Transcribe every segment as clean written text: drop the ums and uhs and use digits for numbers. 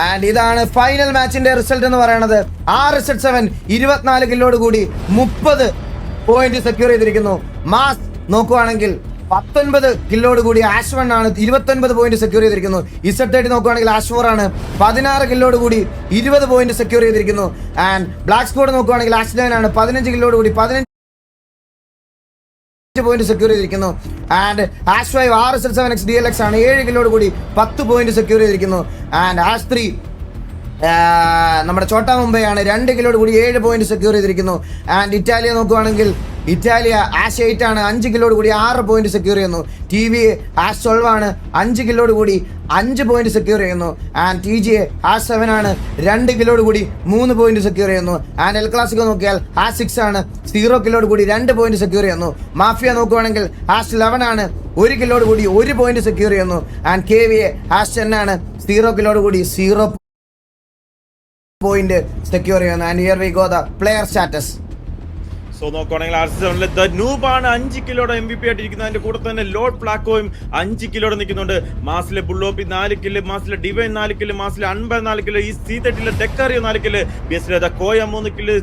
And ഇതാണ് final മാച്ചിന്റെ result എന്ന് പറയുന്നത്. RZ7 24 കില്ലോട് കൂടി 30 പോയിന്റ് സെക്യൂർ ചെയ്തിരിക്കുന്നു. മാസ് നോക്കുവാണെങ്കിൽ 19 കില്ലോട് കൂടി ആഷ്1 ആണ് 29 പോയിന്റ് സെക്യൂർ ചെയ്തിരിക്കുന്നു. Z30 നോക്കുവാണെങ്കിൽ ആഷ്4 ആണ് 16 കില്ലോട് കൂടി 20 പോയിന്റ് സെക്യൂർ ചെയ്തിരിക്കുന്നു. ആൻഡ് ബ്ലാക്ക് സ്ക്വാഡ് നോക്കുവാണെങ്കിൽ ആഷ്9 ആണ് 15 കില്ലോട് കൂടി 15 പോയിന്റ് സെക്യൂർ ചെയ്തിരിക്കുന്നു. ആൻഡ് ആഷ്5 RZ7X DLX ആണ് 7 കില്ലോട് കൂടി 10 പോയിന്റ് സെക്യൂർ ചെയ്തിരിക്കുന്നു. ആൻഡ് ആഷ്3 നമ്മുടെ ചോട്ടാ മുംബൈ ആണ് 2 കില്ലോട് കൂടി 7 പോയിന്റ് സെക്യൂർ ചെയ്തിരിക്കുന്നു. ആൻഡ് ഇറ്റാലിയ നോക്കുവാണെങ്കിൽ ഇറ്റാലിയ ആഷ്8 ആണ് 5 കില്ലോട് കൂടി 6 പോയിന്റ് സെക്യൂർ ചെയ്യുന്നു. TVA ആഷ്12 ആണ് 5 കില്ലോട് കൂടി 5 പോയിന്റ് സെക്യൂർ ചെയ്യുന്നു. ആൻഡ് TGA ആഷ്7 ആണ് 2 കില്ലോട് കൂടി 3 പോയിന്റ് സെക്യൂർ ചെയ്യുന്നു. ആൻഡ് എൽ ക്ലാസിക്കോ നോക്കിയാൽ ആഷ്6 ആണ് 0 കില്ലോട് കൂടി 2 പോയിന്റ് സെക്യൂർ ചെയ്യുന്നു. മാഫിയ നോക്കുവാണെങ്കിൽ ആഷ്11 ആണ് 1 കില്ലോട് കൂടി 1 പോയിന്റ് സെക്യൂർ ചെയ്യുന്നു. ആൻഡ് KVA ആഷ്10 ആണ് 0 കില്ലോട് കൂടി 0 പോയിന്റ് സെക്യൂർ ചെയ്യുന്നു. And here we go the player status. So നോക്കുകയാണെങ്കിൽ RZ7 ദ നൂബാണ് 5 കിലോയുടെ MVP ആയിട്ടിരിക്കുന്നത്. അതിന്റെ കൂടെ തന്നെ ലോഡ് പ്ലാക്കോയും 5 കിലോയുടെ നിൽക്കുന്നുണ്ട്. മാസിലെ ബുള്ളോപ്പി 4 കില്ല്, മാസിലെ ഡിവൈൻ 4 കില്ല്, മാസിലെ അൻപ 4 കില്ല്, ഈ C30 ഡെക്കാറിയോ 4 കില്ല്, BSലെ കോയ 3 കില്ല്,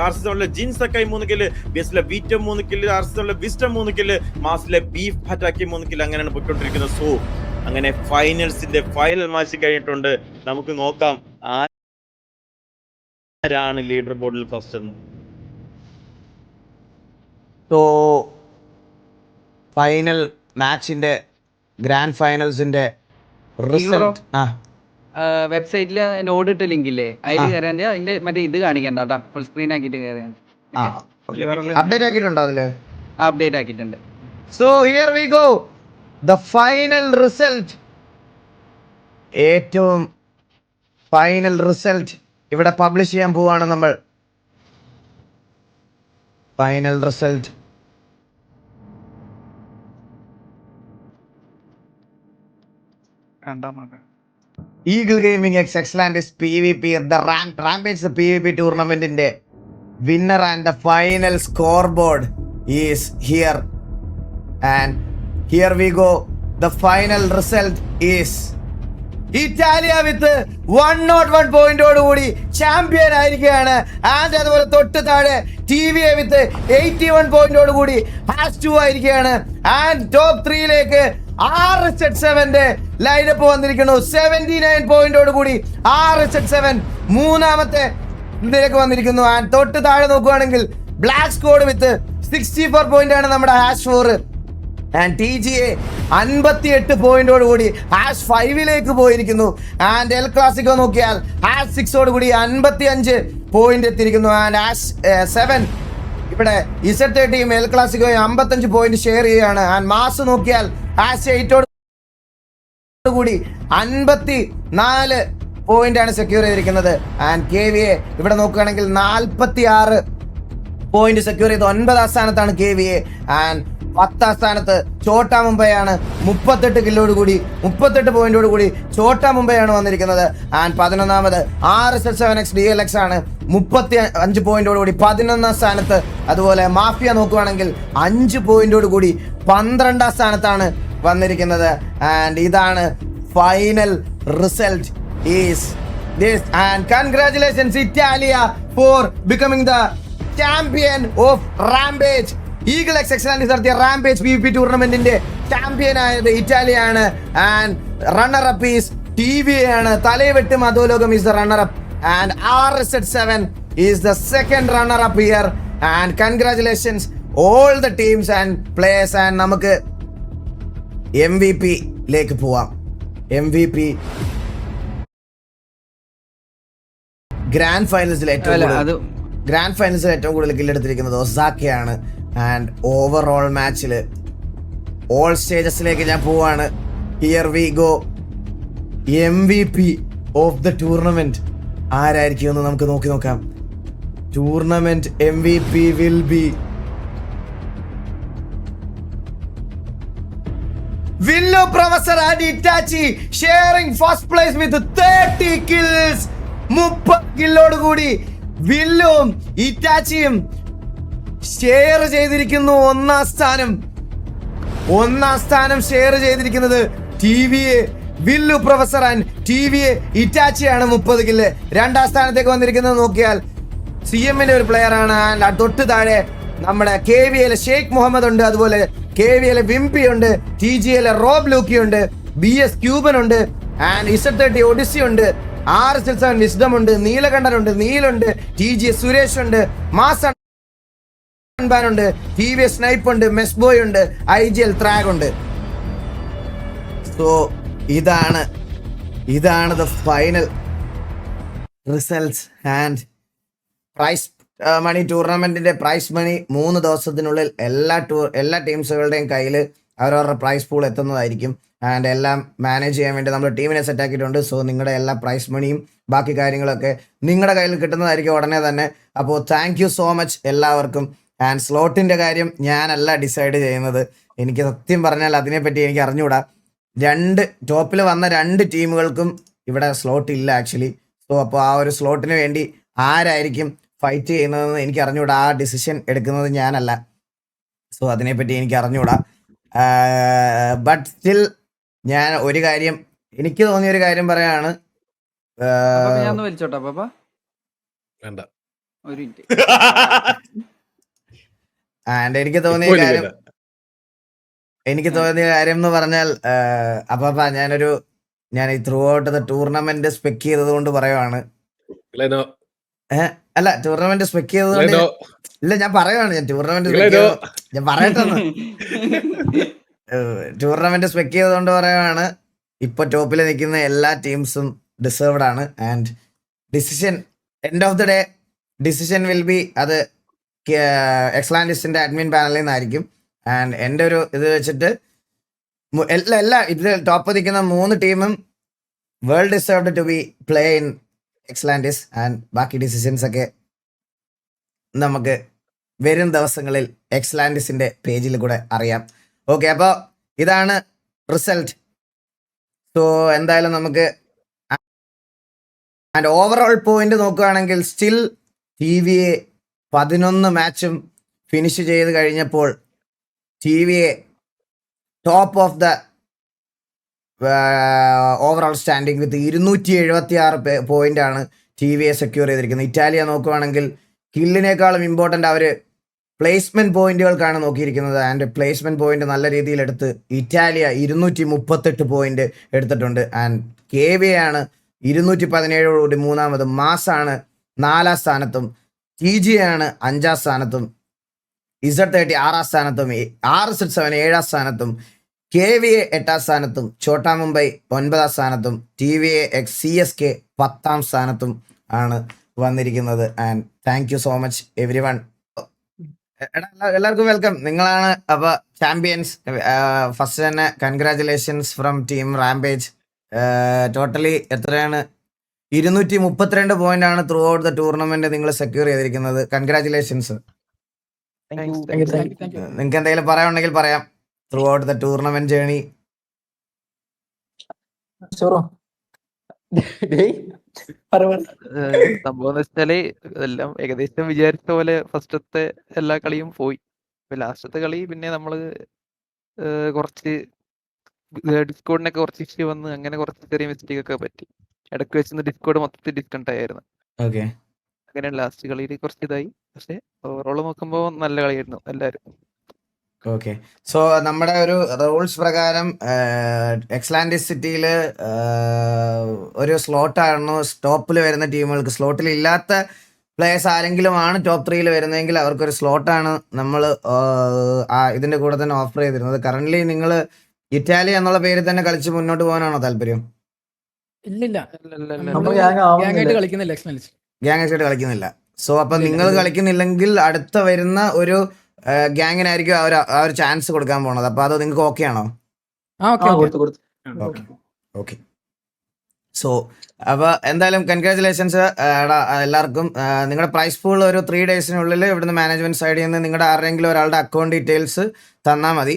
RZ7 ജിൻസക്കായി 3 കില്ല്, BSലെ വീറ്റം 3 കില്ല്, RZ7 വിസ്റ്റം 3 കില്ല്, മാസിലെ ബീഫ് അറ്റാക്കി 3 കില്ല്. അങ്ങനെയാണ് പോയിക്കൊണ്ടിരിക്കുന്നത്. സോ അങ്ങനെ ഫൈനൽസിന്റെ ഫൈനൽ മാച്ച് കഴിഞ്ഞിട്ടുണ്ട്. നമുക്ക് നോക്കാം ആരാണ് ലീഡർ ബോർഡിൽ ഫസ്റ്റ് എന്ന്. സോ ഫൈനൽ മാച്ചിന്റെ ഗ്രാൻഡ് ഫൈനൽസിന്റെ റിസൾട്ട് വെബ്സൈറ്റിൽ നോഡ് ഇട്ട ലിങ്ക് ഇല്ലേ, അതിൽ കയറാൻ അതിന്റെ മറ്റേ ഇത് കാണിക്കണ്ട കേട്ടോ, ഫുൾ സ്ക്രീൻ ആക്കിയിട്ട് കയറിയാണ്. അപ്ഡേറ്റ് ആക്കിയിട്ടുണ്ടോ അതില്? അപ്ഡേറ്റ് ആക്കിയിട്ടുണ്ട്. So here we go the final result. ഏറ്റവും ഫൈനൽ റിസൾട്ട് ഇവിടെ പബ്ലിഷ് ചെയ്യാൻ പോവാണ് നമ്മൾ. Final result Eagle Gaming X എക്സലാൻഡിസ് PvP ദ റാംപേജ് PvP ടൂർണമെന്റിന്റെ winner and the final score board is here. And here we go the final result is Italia with 101 പോയിന്റോടുകൂടി champion ആയിരിക്കുകയാണ്. ആൻഡ് അതുപോലെ തൊട്ട് താഴെ TVA വിത്ത് 81 പോയിന്റോടുകൂടി #2 ആയിരിക്കുകയാണ്. ആൻഡ് ടോപ്പ് 3യിലേക്ക് RZ7 ലൈനപ്പ് വന്നിരിക്കുന്നു 79 പോയിന്റോടുകൂടി. RZ7 മൂന്നാമത്തെ ഇതിലേക്ക് വന്നിരിക്കുന്നു. ആൻഡ് തൊട്ട് താഴെ നോക്കുകയാണെങ്കിൽ ബ്ലാക്ക് സ്ക്വാഡ് വിത്ത് 64 പോയിന്റ് ആണ് നമ്മുടെ #4. ആൻഡ് TGA 58 പോയിന്റോടുകൂടി #5ലേക്ക് പോയിരിക്കുന്നു. ആൻഡ് എൽ ക്ലാസിക്കോ നോക്കിയാൽ #6ഓടുകൂടി 55 പോയിന്റ് എത്തിയിരിക്കുന്നു. ആൻഡ് #7 ഇവിടെ Z30യും എൽ ക്ലാസിക്കോയും 55 പോയിന്റ് ഷെയർ ചെയ്യുകയാണ്. ആൻഡ് മാസ് നോക്കിയാൽ #8ഓടുകൂടി 54 പോയിന്റ് ആണ് സെക്യൂർ ചെയ്തിരിക്കുന്നത്. ആൻഡ് KVA ഇവിടെ നോക്കുകയാണെങ്കിൽ 46 പോയിന്റ് സെക്യൂർ ചെയ്ത് 9ാം സ്ഥാനത്താണ് KVA. ആൻഡ് 10ാം സ്ഥാനത്ത് ചോട്ടാ മുംബൈ ആണ് 38 കില്ലോട് കൂടി 38 പോയിന്റോട് കൂടി ചോട്ടാ മുംബൈ ആണ് വന്നിരിക്കുന്നത്. ആൻഡ് 11ാമത് RZ7X DLX ആണ് 35 പോയിന്റോട് കൂടി 11ാം സ്ഥാനത്ത്. അതുപോലെ മാഫിയ നോക്കുകയാണെങ്കിൽ 5 പോയിന്റോട് കൂടി 12ാം സ്ഥാനത്താണ് വന്നിരിക്കുന്നത്. ആൻഡ് ഇതാണ് final result is this. And congratulations Italia for becoming the champion of Rampage. Eagle X എക്സലാൻഡിസ് നടത്തിയ റാംപേജ് PvP ടൂർണമെന്റിന്റെ ചാമ്പ്യൻ ആയത് ഇറ്റാലിയാണ്. And runner up is TVA ആണ്. തലയെവെട്ടും അധോലോകം is the runner up. And RZ7 is the second runner up here. And congratulations all the teams and players. And നമുക്ക് MVP ലേക്ക് പോവാം. MVP ഗ്രാൻഡ് ഫൈനൽസിൽ ഏറ്റവും കൂടുതൽ കില്ലെടുത്തിരിക്കുന്നത് ഒസാക്കയാണ്. ആൻഡ് ഓവറോൾ മാച്ചിൽ ഓൾ സ്റ്റേജസിലേക്ക് ഞാൻ പോവാണ്. Here we go. MVP of the tournament ആരായിരിക്കും എന്ന് നമുക്ക് നോക്കാം. Tournament MVP will be Villo Professor and Itachi sharing first place with 30 kills. 30 കില്ലോട് കൂടി വില്ലും ഇറ്റാച്ചിയും ഷെയർ ചെയ്തിരിക്കുന്നു ഒന്നാം സ്ഥാനം ഷെയർ ചെയ്തിരിക്കുന്നത് TVA വില്ലു പ്രൊഫസർ ആൻഡ് TVA ഇറ്റാച്ചിയാണ് 30 കില്ല്. രണ്ടാം സ്ഥാനത്തേക്ക് വന്നിരിക്കുന്നത് നോക്കിയാൽ CMന്റെ ഒരു പ്ലെയർ ആണ്. ആൻഡ് തൊട്ട് താഴെ നമ്മുടെ KVA ഷെയ്ഖ് മുഹമ്മദ് ഉണ്ട്, അതുപോലെ KVA വിംപി ഉണ്ട്, TGA റോബ് ലൂക്കി ഉണ്ട്, BS ക്യൂബൻ ഉണ്ട്, ആൻഡ് Z30 ഒഡിസി ഉണ്ട്, RSL7 വിസ്ഡം ഉണ്ട്, നീലകണ്ഠൻ ഉണ്ട്, നീലുണ്ട്, TGA സുരേഷ് ഉണ്ട്, മാസ് ഉണ്ട്, TVS സ്നൈപ്പ് ഉണ്ട്, മെസ്ബോയ് ഉണ്ട്, IGL ത്രാഗ് ഉണ്ട്. സോ ഇതാണ് the final results and prize money. ടൂർണമെന്റിന്റെ പ്രൈസ് മണി 3 ദിവസത്തിനുള്ളിൽ എല്ലാ ടീംസുകളുടെയും കയ്യിൽ അവരവരുടെ പ്രൈസ് പൂൾ എത്തുന്നതായിരിക്കും. ആൻഡ് എല്ലാം മാനേജ് ചെയ്യാൻ വേണ്ടി നമ്മൾ ടീമിനെ സെറ്റ് ആക്കിയിട്ടുണ്ട്. സോ നിങ്ങളുടെ എല്ലാ പ്രൈസ് മണിയും ബാക്കി കാര്യങ്ങളൊക്കെ നിങ്ങളുടെ കയ്യിൽ കിട്ടുന്നതായിരിക്കും ഉടനെ തന്നെ. അപ്പോൾ താങ്ക് യു സോ മച്ച് എല്ലാവർക്കും. ആൻഡ് സ്ലോട്ടിന്റെ കാര്യം ഞാനല്ല ഡിസൈഡ് ചെയ്യുന്നത്. എനിക്ക് സത്യം പറഞ്ഞാൽ അതിനെപ്പറ്റി എനിക്ക് അറിഞ്ഞുകൂടാ. ടോപ്പിൽ വന്ന 2 ടീമുകൾക്കും ഇവിടെ സ്ലോട്ട് ഇല്ല ആക്ച്വലി. സോ അപ്പോൾ ആ ഒരു സ്ലോട്ടിന് വേണ്ടി ആരായിരിക്കും ഫൈറ്റ് ചെയ്യുന്നതെന്ന് എനിക്ക് അറിഞ്ഞുകൂടാ. ആ ഡിസിഷൻ എടുക്കുന്നത് ഞാനല്ല. സോ അതിനെപ്പറ്റി എനിക്ക് അറിഞ്ഞുകൂടാ. ബട്ട് സ്റ്റിൽ ഞാൻ ഒരു കാര്യം, എനിക്ക് തോന്നിയ ഒരു കാര്യം പറയാണ്. ഞാൻ വലിച്ചോട്ടെ പാപ്പ, വേണ്ട. ഒരു മിനിറ്റ്. ആൻഡ് എനിക്ക് തോന്നിയ കാര്യം എന്ന് പറഞ്ഞാൽ അപ്പാ ഞാൻ ഈ through out the tournament spec ചെയ്തത് കൊണ്ട് പറയുവാണ്. അല്ല, ടൂർണമെന്റ് സ്പെക്ക് ചെയ്തത് ഇല്ല, ഞാൻ പറയുവാണ്. ഞാൻ പറയട്ടെ. ടൂർണമെന്റ് സ്പെക്ക് ചെയ്തുകൊണ്ട് പറയുവാണ്. ഇപ്പൊ ടോപ്പിൽ നിൽക്കുന്ന എല്ലാ ടീംസും ഡിസേർവ്ഡ് ആണ്. And decision end of the day decision will be അത് എക്സ്ലാൻഡിസിന്റെ അഡ്മിൻ പാനലിൽ നിന്നായിരിക്കും. ആൻഡ് എൻ്റെ ഒരു ഇത് വെച്ചിട്ട് എല്ലാ ഇതിൽ ടോപ്പ് നിൽക്കുന്ന 3 ടീമും world deserved to be play in എക്സ്ലാൻഡിസ്. ആൻഡ് ബാക്കി ഡിസിഷൻസ് ഒക്കെ നമുക്ക് വരും ദിവസങ്ങളിൽ എക്സ്ലാൻഡിസിന്റെ പേജിൽ കൂടെ അറിയാം. ഓക്കെ, അപ്പോൾ ഇതാണ് റിസൾട്ട്. സോ എന്തായാലും നമുക്ക് ആൻഡ് ഓവറോൾ പോയിന്റ് നോക്കുകയാണെങ്കിൽ സ്റ്റിൽ TVA 11 മാച്ചും ഫിനിഷ് ചെയ്ത് കഴിഞ്ഞപ്പോൾ TVA top of the overall standing with 276 point ആണ് TVA സെക്യൂർ ചെയ്തിരിക്കുന്നത്. ഇറ്റാലിയ നോക്കുകയാണെങ്കിൽ കില്ലിനേക്കാളും ഇമ്പോർട്ടൻ്റ് അവർ പ്ലേസ്മെന്റ് പോയിന്റുകൾക്കാണ് നോക്കിയിരിക്കുന്നത്. ആൻഡ് പ്ലേസ്മെന്റ് പോയിന്റ് നല്ല രീതിയിൽ എടുത്ത് ഇറ്റാലിയ 238 പോയിന്റ് എടുത്തിട്ടുണ്ട്. ആൻഡ് KVA ആണ് 217 മൂന്നാമത്, മാസാണ് 4ാം സ്ഥാനത്തും, TGA ആണ് 5ാം സ്ഥാനത്തും, Z30 6ാം സ്ഥാനത്തും, RSL7 7ാം സ്ഥാനത്തും, KVA 8ാം സ്ഥാനത്തും, ഛോട്ടാ മുംബൈ 9ാം സ്ഥാനത്തും, TVA CSK 10ാം സ്ഥാനത്തും ആണ് വന്നിരിക്കുന്നത്. And thank you so much every one. എല്ലാവർക്കും വെൽക്കം. നിങ്ങളാണ് അപ്പൊ ചാമ്പ്യൻസ്. ഫസ്റ്റ് തന്നെ congratulations from team Rampage. Totally എത്രയാണ്? 232 പോയിന്റ് ആണ് ത്രൂ ഔട്ട് ദ ടൂർണമെന്റ് നിങ്ങൾ സെക്യൂർ ചെയ്തിരിക്കുന്നത്. കൺഗ്രാറ്റുലേഷൻസ്. നിങ്ങൾക്ക് എന്തെങ്കിലും പറയാനുണ്ടെങ്കിൽ പറയാം. Through out the tournament journey. സംഭവം എന്ന് വെച്ചാല് എല്ലാം ഏകദേശം വിചാരിച്ച പോലെ ഫസ്റ്റത്തെ എല്ലാ കളിയും പോയി. ലാസ്റ്റത്തെ കളി പിന്നെ നമ്മള് കുറച്ച് ഡിസ്കോഡിനൊക്കെ കുറച്ച് ഇഷ്യൂ വന്ന് അങ്ങനെ കുറച്ച് ചെറിയ മിസ്റ്റേക്ക് ഒക്കെ പറ്റി. ഇടയ്ക്ക് വെച്ച് ഡിസ്കോഡ് മൊത്തത്തിൽ ഡിസ്കണക്ട് ആയിരുന്നു. അങ്ങനെ ലാസ്റ്റ് കളിയിൽ കുറച്ച് ഇതായി. പക്ഷെ ഓവറോൾ നോക്കുമ്പോൾ നല്ല കളിയായിരുന്നു എല്ലാവരും. ഓക്കെ, സോ നമ്മുടെ ഒരു റൂൾസ് പ്രകാരം എക്സ്ലാൻഡിസ് സിറ്റിയിൽ ഒരു സ്ലോട്ടായിരുന്നു ടോപ്പിൽ വരുന്ന ടീമുകൾക്ക്. സ്ലോട്ടിൽ ഇല്ലാത്ത പ്ലേയേഴ്സ് ആരെങ്കിലും ആണ് ടോപ്പ് 3യിൽ വരുന്നതെങ്കിൽ അവർക്കൊരു സ്ലോട്ടാണ് നമ്മൾ ഇതിന്റെ കൂടെ തന്നെ ഓഫർ ചെയ്തിരുന്നത്. കറന്റ് നിങ്ങൾ ഇറ്റാലി എന്നുള്ള പേരിൽ തന്നെ കളിച്ച് മുന്നോട്ട് പോകാനാണോ താല്പര്യം? ഗ്യാങ് ആയിട്ട് കളിക്കുന്നില്ല. സോ അപ്പൊ നിങ്ങൾ കളിക്കുന്നില്ലെങ്കിൽ അടുത്ത വരുന്ന ഒരു ഗ്യാങ്ങിനായിരിക്കും ആ ഒരു ചാൻസ് കൊടുക്കാൻ പോണത്. അപ്പൊ അത് നിങ്ങൾക്ക് ഓക്കെ ആണോ? ഓക്കെ. സോ അപ്പൊ എന്തായാലും കൺഗ്രാറ്റുലേഷൻസ് എല്ലാവർക്കും. നിങ്ങളുടെ പ്രൈസ് പൂൾ ഒരു 3 ഡേയ്സിനുള്ളിൽ ഇവിടുന്ന് മാനേജ്മെന്റ് സൈഡിൽ നിന്ന് നിങ്ങളുടെ ആരുടെയെങ്കിലും ഒരാളുടെ അക്കൗണ്ട് ഡീറ്റെയിൽസ് തന്നാൽ മതി.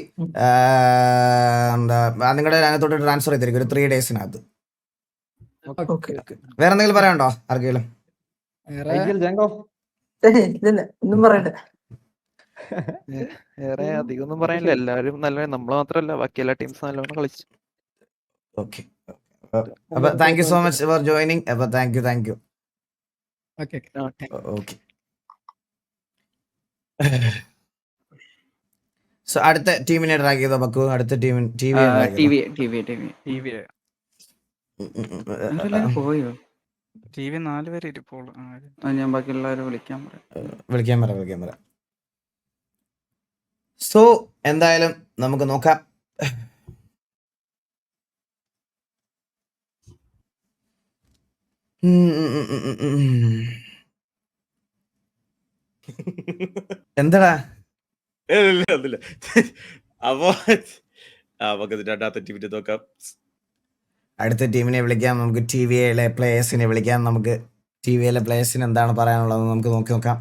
നിങ്ങളുടെ അതിനകത്തോട്ട് ട്രാൻസ്ഫർ ചെയ്തിരിക്കും ഒരു 3 ഡേയ്സിനകത്ത്. വേറെ എന്തെങ്കിലും പറയാനുണ്ടോ ആർക്കെങ്കിലും? വേറെ അധികം ഒന്നും പറയാനില്ല. എല്ലാവരും നല്ല, നമ്മള് മാത്രമല്ല ബാക്കി എല്ലാ ടീംസും നല്ലോണം കളിച്ചു. ഓക്കെ. അപ്പൊ thank you so much for joining. അപ്പൊ thank you. Okay okay. So അടുത്ത ടീമിനെ ഡ്രാഗ് ചെയ്തോ ബക്കു? അടുത്ത ടീമിന് ടി വി പോയോ? ടി വി 4 പേര് ഇരിപ്പുള്ളൂ. ഞാൻ ബാക്കിയുള്ളവരെ വിളിക്കാൻ പറയാം. വിളിക്കാൻ പറ. സോ എന്തായാലും നമുക്ക് നോക്കാം. എന്താടാ? അതില്ല. അപ്പൊ നമുക്ക് രണ്ടാമത്തെ ടീമിനെ നോക്കാം. അടുത്ത ടീമിനെ വിളിക്കാം. നമുക്ക് ടി വിയിലെ പ്ലേയേഴ്സിനെ വിളിക്കാം. നമുക്ക് ടി വിയിലെ പ്ലേയേഴ്സിന് എന്താണ് പറയാനുള്ളത് നമുക്ക് നോക്കാം.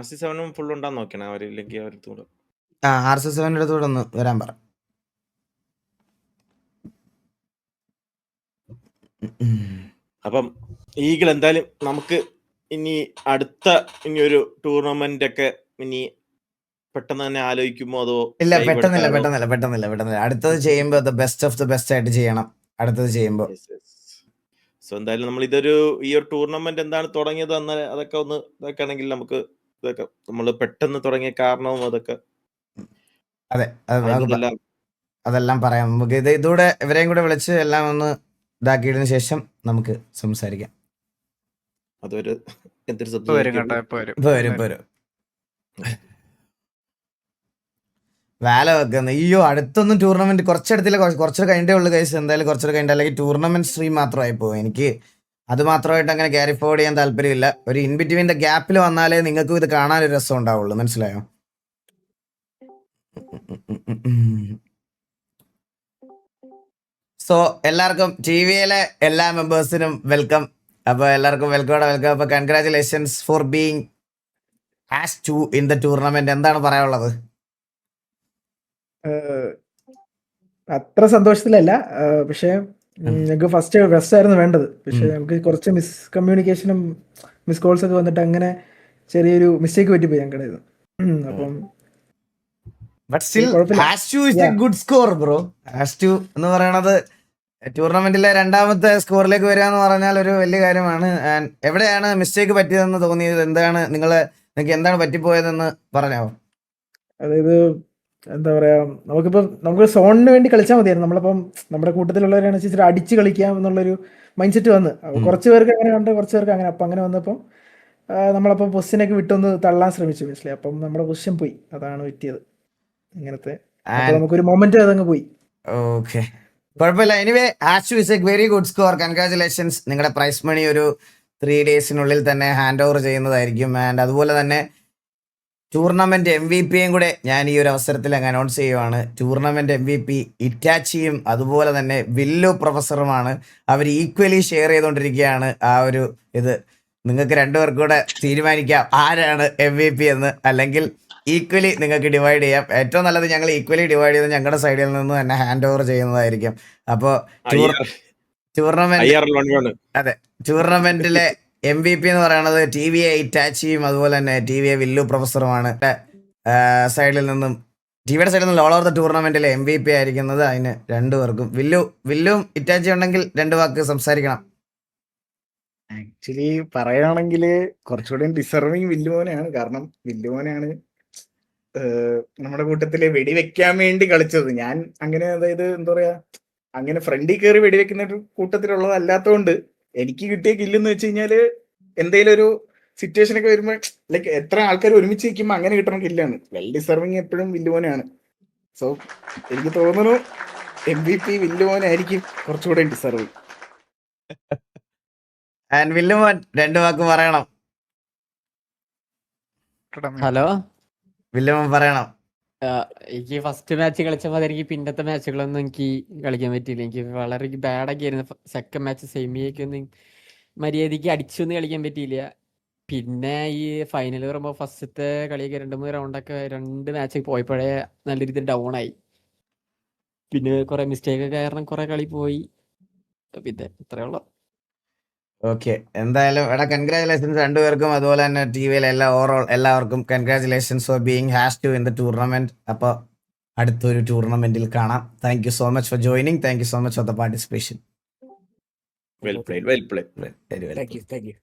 RC7 ഫുൾ ഉണ്ടാന്ന് നോക്കണേ അവരില്ലെങ്കിൽ അവരടുത്തൂടെ. RC7 അടുത്തൂടെ ഒന്ന് വരാൻ പറ. അപ്പം ഈഗിൾ എന്തായാലും നമുക്ക് ഇനി ഒരു ടൂർണമെന്റ് ഒക്കെ ഇനി പെട്ടെന്ന് തന്നെ ആലോചിക്കുമോ അതോ? ഇല്ല, പെട്ടെന്നില്ല. അടുത്തത് ചെയ്യുമ്പോ ബെസ്റ്റ് ഓഫ് ദ ബെസ്റ്റ് ആയിട്ട് ചെയ്യണം. അടുത്തത് ചെയ്യുമ്പോ സോ എന്തായാലും നമ്മൾ ഈ ഒരു ടൂർണമെന്റ് എന്താണ് തുടങ്ങിയത് എന്ന് അതൊക്കെ ഒന്ന് ഇതൊക്കെയാണെങ്കിൽ നമുക്ക് ഇതൊക്കെ നമ്മൾ പെട്ടെന്ന് തുടങ്ങിയ കാരണവും അതൊക്കെ അതെ അതെല്ലാം പറയാം. നമുക്ക് ഇതൂടെ ഇവരെയും കൂടെ വിളിച്ച് എല്ലാം ഒന്ന് ഇതാക്കിയതിനു ശേഷം നമുക്ക് സംസാരിക്കാം. അതൊരു എന്തൊരു വരും വേല വെക്കുന്ന. അയ്യോ, അടുത്തൊന്നും ടൂർണമെന്റ് കുറച്ചെടുത്തില്ല, കുറച്ചുകൂടെ കഴിഞ്ഞേ ഉള്ളു കൈസ്. എന്തായാലും കുറച്ചുകൂടെ കഴിഞ്ഞിട്ട്, അല്ലെങ്കിൽ ടൂർണമെന്റ് സ്ട്രീം മാത്രമായി പോകും. എനിക്ക് അത് മാത്രമായിട്ട് അങ്ങനെ ക്യാരി ഫോർവേഡ് ചെയ്യാൻ താല്പര്യമില്ല. ഒരു ഇൻബിറ്റ്വീന്റെ ഗ്യാപ്പിൽ വന്നാലേ നിങ്ങൾക്കും ഇത് കാണാൻ ഒരു രസം ഉണ്ടാവുള്ളൂ. മനസ്സിലായോ? സോ എല്ലാവർക്കും ടി വിയിലെ എല്ലാ മെമ്പേഴ്സിനും വെൽക്കം. അപ്പൊ എല്ലാവർക്കും വെൽക്കം. അപ്പൊ congratulations for being #2 in the tournament. എന്താണ് പറയാനുള്ളത്? അത്ര സന്തോഷത്തിലല്ല, പക്ഷെ ഞങ്ങൾക്ക് ഫസ്റ്റ് ആയിരുന്നു വേണ്ടത്. പക്ഷെ നമുക്ക് കുറച്ച് മിസ്കമ്മ്യൂണിക്കേഷനും മിസ് കോൾസ് ഒക്കെ വന്നിട്ട് അങ്ങനെ ചെറിയൊരു മിസ്റ്റേക്ക് പറ്റിപ്പോയി ഞങ്ങളുടെ ഇത്. അപ്പം but still #2 is a good score bro. #2 എന്ന് പറയണത് ടൂർണമെന്റിലെ രണ്ടാമത്തെ സ്കോറിലേക്ക് വരിക എന്ന് പറഞ്ഞാൽ ഒരു വലിയ കാര്യമാണ്. എവിടെയാണ് മിസ്റ്റേക്ക് പറ്റിയതെന്ന് തോന്നിയത്? നിങ്ങൾക്ക് എന്താണ് പറ്റിപ്പോയതെന്ന് പറഞ്ഞോ? അതായത് എന്താ പറയാ, നമുക്ക് സോണിന് വേണ്ടി കളിച്ചാൽ മതിയായിരുന്നു. നമ്മളിപ്പം നമ്മുടെ കൂട്ടത്തിലുള്ളവരാണ് വെച്ചിട്ട് അടിച്ച് കളിക്കാം എന്നുള്ളൊരു മൈൻഡ് സെറ്റ് വന്ന്. കുറച്ച് പേർക്ക് അങ്ങനെ ഉണ്ട്, കുറച്ച് പേർക്ക് അങ്ങനെ. അപ്പം അങ്ങനെ വന്നപ്പം നമ്മളപ്പം പൊസിഷനൊക്കെ വിട്ടൊന്ന് തള്ളാൻ ശ്രമിച്ചു മനസ്സിലായി. അപ്പം നമ്മുടെ പൊസിഷൻ പോയി, അതാണ് പറ്റിയത്. ഇങ്ങനത്തെ നമുക്കൊരു മൊമെന്റ് അതങ്ങ് പോയി. ഓക്കെ, കുഴപ്പമില്ല. Anyway #2 is a very good score. Congratulations. നിങ്ങളുടെ പ്രൈസ് മണി ഒരു 3 days തന്നെ ഹാൻഡ് ഓവർ ചെയ്യുന്നതായിരിക്കും. ആൻഡ് അതുപോലെ തന്നെ ടൂർണമെന്റ് MVP-യും കൂടെ ഞാൻ ഈ ഒരു അവസരത്തിൽ അങ്ങ് അനൗൺസ് ചെയ്യുവാണ്. ടൂർണമെന്റ് MVP ഇറ്റാച്ചിയും അതുപോലെ തന്നെ വില്ലു പ്രൊഫസറുമാണ്. അവർ ഈക്വലി ഷെയർ ചെയ്തുകൊണ്ടിരിക്കുകയാണ് ആ ഒരു ഇത്. നിങ്ങൾക്ക് രണ്ടുപേർക്കും കൂടെ തീരുമാനിക്കാം ആരാണ് MVP എന്ന്, അല്ലെങ്കിൽ ഈക്വലി നിങ്ങൾക്ക് ഡിവൈഡ് ചെയ്യാം. ഏറ്റവും നല്ലത് ഞങ്ങൾ ഈക്വലി ഡിവൈഡ് ചെയ്ത് ഞങ്ങളുടെ സൈഡിൽ നിന്ന് തന്നെ ഹാൻഡ് ഓവർ ചെയ്യുന്നതായിരിക്കും. അപ്പോൾ ടൂർണമെന്റിലെ MVP എന്ന് പറയുന്നത് TVA ഇറ്റാച്ചിയും അതുപോലെ തന്നെ TVA വില്ലു പ്രൊഫസറുമാണ്. സൈഡിൽ നിന്നും ടിവിയുടെ സൈഡിൽ നിന്ന് ഓൾ ഓവർ ദ ടൂർണമെന്റിലെ MVP ആയിരിക്കുന്നത്. അതിന് രണ്ടുപേർക്കും വില്ലും ഇറ്റാച്ചി ഉണ്ടെങ്കിൽ 2 വാക്ക് സംസാരിക്കണം. ആക്ച്വലി പറയുകയാണെങ്കിൽ കുറച്ചുകൂടി ഡിസർവിങ് വില്ലുമോനാണ്. കാരണം വില്ലുമോനാണ് നമ്മുടെ കൂട്ടത്തില് വെടിവെക്കാൻ വേണ്ടി കളിച്ചത്. ഞാൻ അങ്ങനെ, അതായത് എന്താ പറയാ, അങ്ങനെ ഫ്രണ്ടിൽ കയറി വെടിവെക്കുന്ന ഒരു കൂട്ടത്തിലുള്ളതല്ലാത്തതുകൊണ്ട് എനിക്ക് കിട്ടിയ കില്ലെന്ന് വെച്ച് കഴിഞ്ഞാല് എന്തെങ്കിലും ഒരു സിറ്റുവേഷൻ ഒക്കെ വരുമ്പോൾ, ലൈക്ക് എത്ര ആൾക്കാർ ഒരുമിച്ച് നിൽക്കുമ്പോൾ അങ്ങനെ കിട്ടണം കില്ലാണ്. വെൽ ഡിസർവിങ് എപ്പോഴും വില്ലുമോനാണ്. സോ എനിക്ക് തോന്നുന്നു MVP വില്ലുമോനായിരിക്കും കുറച്ചുകൂടെ ഡിസർവിങ്. വില്ലുമോൻ 2 വാക്ക് പറയണം. ഹലോ, വില്ലുമോൻ പറയണം. എനിക്ക് ഫസ്റ്റ് മാച്ച് കളിച്ചപ്പോൾ എനിക്ക് പിന്നത്തെ മാച്ചുകളൊന്നും എനിക്ക് കളിക്കാൻ പറ്റിയില്ല. എനിക്ക് വളരെ ബാഡൊക്കെ ആയിരുന്നു. സെക്കൻഡ് മാച്ച് സെമിയൊക്കെ ഒന്നും മര്യാദയ്ക്ക് അടിച്ചൊന്നും കളിക്കാൻ പറ്റിയില്ല. പിന്നെ ഈ ഫൈനൽ വരുമ്പോൾ ഫസ്റ്റത്തെ കളിയൊക്കെ 2-3 റൗണ്ടൊക്കെ 2 മാച്ച് പോയപ്പോഴേ നല്ല രീതിയിൽ ഡൗൺ ആയി. പിന്നെ കുറെ മിസ്റ്റേക്ക് കാരണം കുറെ കളി പോയി. പിന്നെ ഇത്രയേ ഉള്ളൂ. ഓക്കെ, എന്തായാലും എടാ കൺഗ്രാചുലേഷൻസ് രണ്ടുപേർക്കും, അതുപോലെ തന്നെ ടി വിയിലെ ഓവറോൾ എല്ലാവർക്കും congratulations for being hash to in the tournament. അപ്പോൾ അടുത്തൊരു ടൂർണമെന്റിൽ കാണാം. Thank you so much for joining. Thank you so much for the participation. Well played, well played. Very well. Thank U.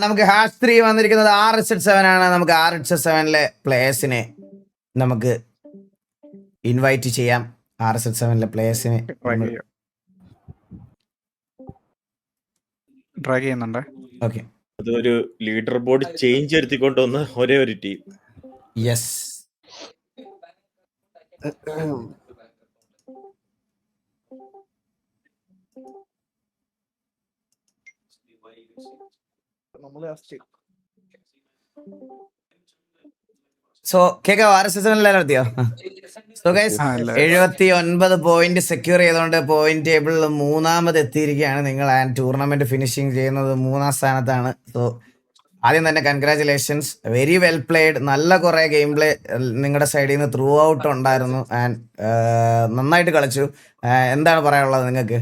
നമുക്ക് hash 3 വന്നിരിക്കുന്നത് RHS7 ആണ്. നമുക്ക് RHS7ലെ പ്ലേയേഴ്സിനെ നമുക്ക് invite ചെയ്യാം. RHS7ലെ പ്ലേയേഴ്സിനെ ഡ്രാഗ് ചെയ്യുന്നുണ്ട്. ഓക്കെ, അതൊരു ലീഡർ ബോർഡ് ചേഞ്ച് വരുത്തിക്കൊണ്ടുവന്ന ഒരേ ഒരു ടീം. യെസ്. സോ കേൾക്കാം, RHS7 എത്തിയോ? സോ ഗൈസ്, ആ, അല്ല. 79 പോയിന്റ് സെക്യൂർ ചെയ്തുകൊണ്ട് പോയിന്റ് ടേബിളിൽ 3ാമത് എത്തിയിരിക്കുകയാണ് നിങ്ങൾ. ആൻഡ് ടൂർണമെന്റ് ഫിനിഷിംഗ് ചെയ്യുന്നത് 3ാം സ്ഥാനത്താണ്. സോ ആദ്യം തന്നെ കൺഗ്രാചുലേഷൻസ്, വെരി വെൽ പ്ലേഡ്. നല്ല കുറെ ഗെയിം പ്ലേ നിങ്ങളുടെ സൈഡിൽ നിന്ന് ത്രൂ ഔട്ട് ഉണ്ടായിരുന്നു. ആൻഡ് നന്നായിട്ട് കളിച്ചു. എന്താണ് പറയാനുള്ളത് നിങ്ങൾക്ക്?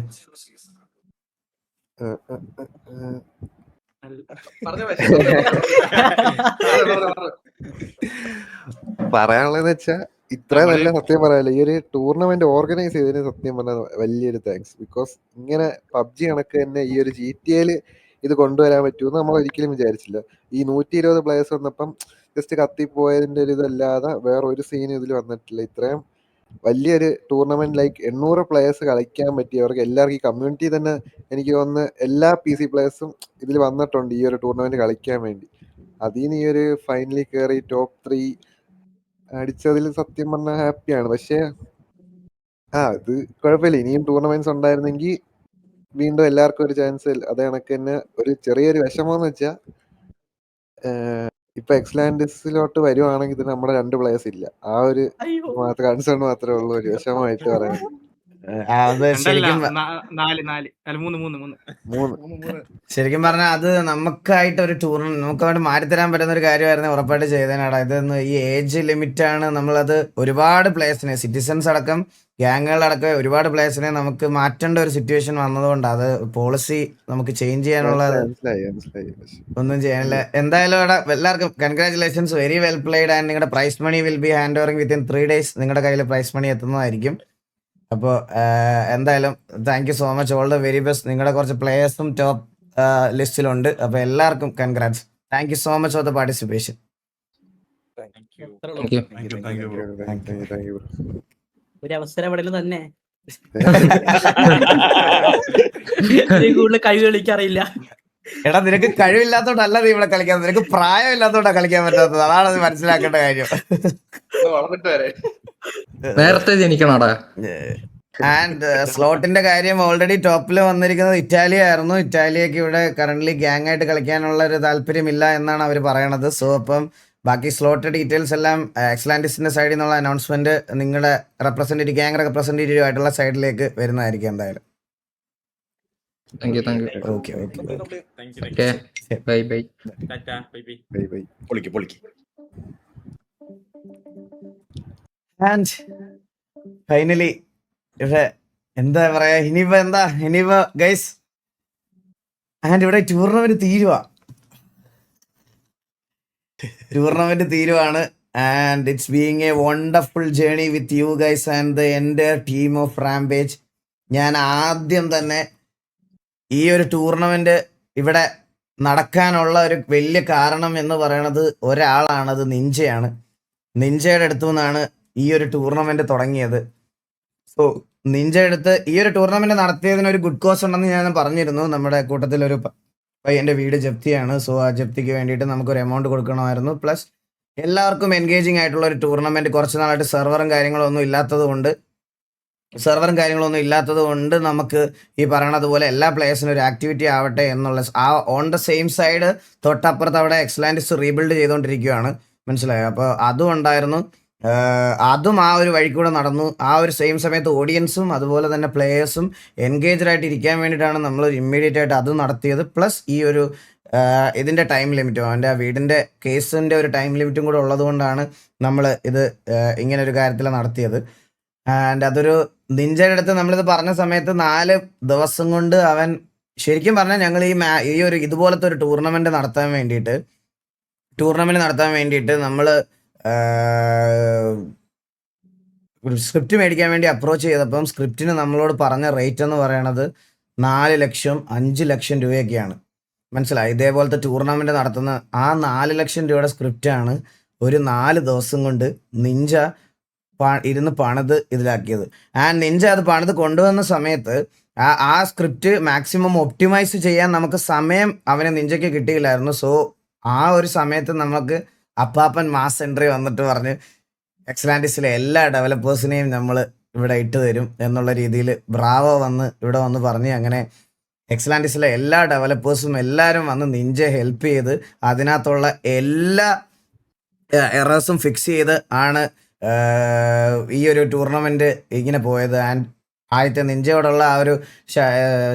പറയാനുള്ളതെന്ന് വെച്ചാ ഇത്ര നല്ല സത്യം പറയാലോ, ഈ ഒരു ടൂർണമെന്റ് ഓർഗനൈസ് ചെയ്തതിന് സത്യം പറഞ്ഞാൽ വലിയൊരു താങ്ക്സ്. ബിക്കോസ് ഇങ്ങനെ പബ്ജി കണക്ക് തന്നെ ഈ ഒരു GTA ഇത് കൊണ്ടുവരാൻ പറ്റുമെന്ന് നമ്മൾ ഒരിക്കലും വിചാരിച്ചില്ല. ഈ 120 പ്ലേയേഴ്സ് വന്നപ്പം ജസ്റ്റ് കത്തിപ്പോയതിന്റെ ഒരു ഇതല്ലാതെ വേറെ ഒരു സീനും ഇതിൽ വന്നിട്ടില്ല. ഇത്രയും വലിയൊരു ടൂർണമെന്റ് ലൈക്ക് 800 പ്ലേയേഴ്സ് കളിക്കാൻ പറ്റിയവർക്ക് എല്ലാവർക്കും ഈ കമ്മ്യൂണിറ്റി തന്നെ എനിക്ക് തോന്നുന്നു എല്ലാ PC പ്ലേയേഴ്സും ഇതിൽ വന്നിട്ടുണ്ട് ഈ ഒരു ടൂർണമെന്റ് കളിക്കാൻ വേണ്ടി. അതിൽ നിന്ന് ഈ ഒരു ഫൈനലിൽ കയറി ടോപ്പ് 3 അടിച്ചതിൽ സത്യം പറഞ്ഞാൽ ഹാപ്പിയാണ്. പക്ഷേ ഇത് കുഴപ്പമില്ല. ഇനിയും ടൂർണമെന്റ്സ് ഉണ്ടായിരുന്നെങ്കിൽ വീണ്ടും എല്ലാവർക്കും ഒരു ചാൻസ്. അതേ കണക്ക് തന്നെ ഒരു ചെറിയൊരു വിഷമം എന്ന് വെച്ചാൽ ഇപ്പൊ എക്സ്ലാൻഡിസിലോട്ട് വരുവാണെങ്കിൽ തന്നെ നമ്മുടെ 2 പ്ലേയേഴ്സ് ഇല്ല. ആ ഒരു കൺസേൺ മാത്രമേ ഉള്ളൂ, ഒരു വിഷമമായിട്ട് പറയാൻ. അത് ശരിക്കും ശരിക്കും പറഞ്ഞാൽ അത് നമുക്കായിട്ട് ഒരു നമുക്കായിട്ട് മാറ്റിത്തരാൻ പറ്റുന്ന ഒരു കാര്യമായിരുന്നു. ഉറപ്പായിട്ട് ചെയ്തേനാടാ. ഇതൊന്ന് ഈ ഏജ് ലിമിറ്റ് ആണ്. നമ്മളത് ഒരുപാട് പ്ലേയേഴ്സിനെ, സിറ്റിസൺസ് അടക്കം ഗ്യാങ്ങുകളടക്കം ഒരുപാട് പ്ലേയേഴ്സിനെ നമുക്ക് മാറ്റേണ്ട ഒരു സിറ്റുവേഷൻ വന്നതുകൊണ്ട് അത് പോളിസി നമുക്ക് ചേഞ്ച് ചെയ്യാനുള്ള ഒന്നും ചെയ്യാനില്ല. എന്തായാലും ഇവിടെ എല്ലാവർക്കും congratulations, very well played. And നിങ്ങളുടെ prize money will be hand overing within 3 days. നിങ്ങളുടെ കയ്യിൽ പ്രൈസ് മണി എത്തുന്നതായിരിക്കും. അപ്പോൾ എന്തായാലും thank you so much, all the very best. നിങ്ങളുടെ കുറച്ച് പ്ലേയേഴ്സും ടോപ്പ് ലിസ്റ്റിലുണ്ട്. അപ്പോൾ എല്ലാവർക്കും congrats. Thank you so much for the participation. ഒരു അവസരം എവിടെയും തന്നെ കൂടുതൽ കഴിവ് കളിക്കാറില്ല. എടാ, നിനക്ക് കഴിവില്ലാത്തോണ്ടല്ല നീ ഇവിടെ കളിക്കാൻ, നിനക്ക് പ്രായമില്ലാത്തോണ്ടാ കളിക്കാൻ പറ്റാത്തത്. അതാണ് അത് മനസ്സിലാക്കേണ്ട കാര്യം. നേരത്തെ ജനിക്കണോടാ. ആൻഡ് സ്ലോട്ടിന്റെ കാര്യം ഓൾറെഡി ടോപ്പിൽ വന്നിരിക്കുന്നത് ഇറ്റാലിയ ആയിരുന്നു. ഇറ്റാലിയക്ക് ഇവിടെ കറന്റ് ഗ്യാങ് ആയിട്ട് കളിക്കാനുള്ള ഒരു താല്പര്യമില്ല എന്നാണ് അവർ പറയണത്. സോ അപ്പം ബാക്കി സ്ലോട്ട് ഡീറ്റെയിൽസ് എല്ലാം എക്സ്ലാൻഡിസിന്റെ സൈഡിൽ നിന്നുള്ള അനൗൺസ്മെന്റ് നിങ്ങളുടെ റെപ്രസെന്റേറ്റീവ്, ഗ്യാങ് റെപ്രസെന്റേറ്റീവ് ആയിട്ടുള്ള സൈഡിലേക്ക് വരുന്നതായിരിക്കും എന്തായാലും. ആൻഡ് ഫൈനലി ഇവിടെ എന്താ പറയാ, ഇനിയിപ്പോ ഗൈസ്, ആൻഡ് ഇവിടെ ടൂർണമെന്റ് തീരുവാണ്. And it's being a wonderful journey with you guys and the entire team of Rampage. ഞാൻ ആദ്യം തന്നെ ഈ ഒരു ടൂർണമെന്റ് ഇവിടെ നടക്കാനുള്ള ഒരു വലിയ കാരണം എന്ന് പറയുന്നത് ഒരാളാണത്, നിഞ്ചയാണ്. നിഞ്ചയുടെ അടുത്തു നിന്നാണ് ഈ ഒരു ടൂർണമെന്റ് തുടങ്ങിയത്. സോ നിഞ്ച എടുത്ത് ഈ ഒരു ടൂർണമെന്റ് നടത്തിയതിന് ഒരു ഗുഡ് കോസ് ഉണ്ടെന്ന് ഞാൻ പറഞ്ഞിരുന്നു. നമ്മുടെ കൂട്ടത്തിലൊരു പയ്യന്റെ വീട് ജപ്തിയാണ്. സോ ആ ജപ്തിക്ക് വേണ്ടിയിട്ട് നമുക്കൊരു എമൗണ്ട് കൊടുക്കണമായിരുന്നു. പ്ലസ് എല്ലാവർക്കും എൻഗേജിങ് ആയിട്ടുള്ള ഒരു ടൂർണമെന്റ്. കുറച്ച് നാളായിട്ട് സെർവറും കാര്യങ്ങളൊന്നും ഇല്ലാത്തത് കൊണ്ട് നമുക്ക് ഈ പറയണതുപോലെ എല്ലാ പ്ലേയേഴ്സിനും ഒരു ആക്ടിവിറ്റി ആവട്ടെ എന്നുള്ള ആ ഓൺ ദ സെയിം സൈഡ് തൊട്ടപ്പുറത്ത് അവിടെ എക്സ്ലാൻഡിസ് റീബിൽഡ് ചെയ്തുകൊണ്ടിരിക്കുകയാണ്, മനസ്സിലായോ? അപ്പോൾ അതും ഉണ്ടായിരുന്നു. അതും ആ ഒരു വഴി കൂടെ നടന്നു. ആ ഒരു സെയിം സമയത്ത് ഓഡിയൻസും അതുപോലെ തന്നെ പ്ലേയേഴ്സും എൻഗേജ്ഡ് ആയിട്ട് ഇരിക്കാൻ വേണ്ടിയിട്ടാണ് നമ്മൾ ഇമ്മീഡിയറ്റ് ആയിട്ട് അത് നടത്തിയത്. പ്ലസ് ഈ ഒരു ഇതിൻ്റെ ടൈം ലിമിറ്റും, അവൻ്റെ ആ വീടിൻ്റെ കേസിൻ്റെ ഒരു ടൈം ലിമിറ്റും കൂടെ ഉള്ളത് കൊണ്ടാണ് നമ്മൾ ഇത് ഇങ്ങനെ ഒരു കാര്യത്തിൽ നടത്തിയത്. ആൻഡ് അതൊരു നിഞ്ചയുടെ അടുത്ത് നമ്മളിത് പറഞ്ഞ സമയത്ത് 4 ദിവസം കൊണ്ട് അവൻ ശരിക്കും പറഞ്ഞാൽ ഞങ്ങൾ ഈ ഒരു ഇതുപോലത്തെ ഒരു ടൂർണമെന്റ് നടത്താൻ വേണ്ടിയിട്ട് നമ്മൾ സ്ക്രിപ്റ്റ് മേടിക്കാൻ വേണ്ടി അപ്രോച്ച് ചെയ്തപ്പം സ്ക്രിപ്റ്റിന് നമ്മളോട് പറഞ്ഞ റേറ്റ് എന്ന് പറയണത് 4 ലക്ഷം 5 ലക്ഷം രൂപയൊക്കെയാണ്. മനസ്സിലായി? ഇതേപോലത്തെ ടൂർണമെന്റ് നടത്തുന്ന ആ 4 ലക്ഷം രൂപയുടെ സ്ക്രിപ്റ്റാണ് ഒരു 4 ദിവസം കൊണ്ട് നിഞ്ച ഇരുന്ന് പണിത് ഇതിലാക്കിയത്. നിഞ്ച അത് പണിത് കൊണ്ടുവന്ന സമയത്ത് ആ സ്ക്രിപ്റ്റ് മാക്സിമം ഒപ്റ്റിമൈസ് ചെയ്യാൻ നമുക്ക് സമയം നിഞ്ചയ്ക്ക് കിട്ടിയില്ലായിരുന്നു. സോ ആ ഒരു സമയത്ത് നമുക്ക് അപ്പാപ്പൻ മാസ് എൻട്രി വന്നിട്ട് പറഞ്ഞ് എക്സലാൻഡിസിലെ എല്ലാ ഡെവലപ്പേഴ്സിനെയും നമ്മൾ ഇവിടെ ഇട്ട് തരും എന്നുള്ള രീതിയിൽ ബ്രാവോ ഇവിടെ വന്ന് പറഞ്ഞ് അങ്ങനെ എക്സലാൻഡിസിലെ എല്ലാ ഡെവലപ്പേഴ്സും എല്ലാവരും വന്ന് നിഞ്ചയെ ഹെൽപ്പ് ചെയ്ത് അതിനകത്തുള്ള എല്ലാ എറേഴ്സും ഫിക്സ് ചെയ്ത് ആണ് ഈ ഒരു ടൂർണമെന്റ് ഇങ്ങനെ പോയത്. ആൻഡ് ആദ്യത്തെ നിഞ്ചയോടുള്ള ആ ഒരു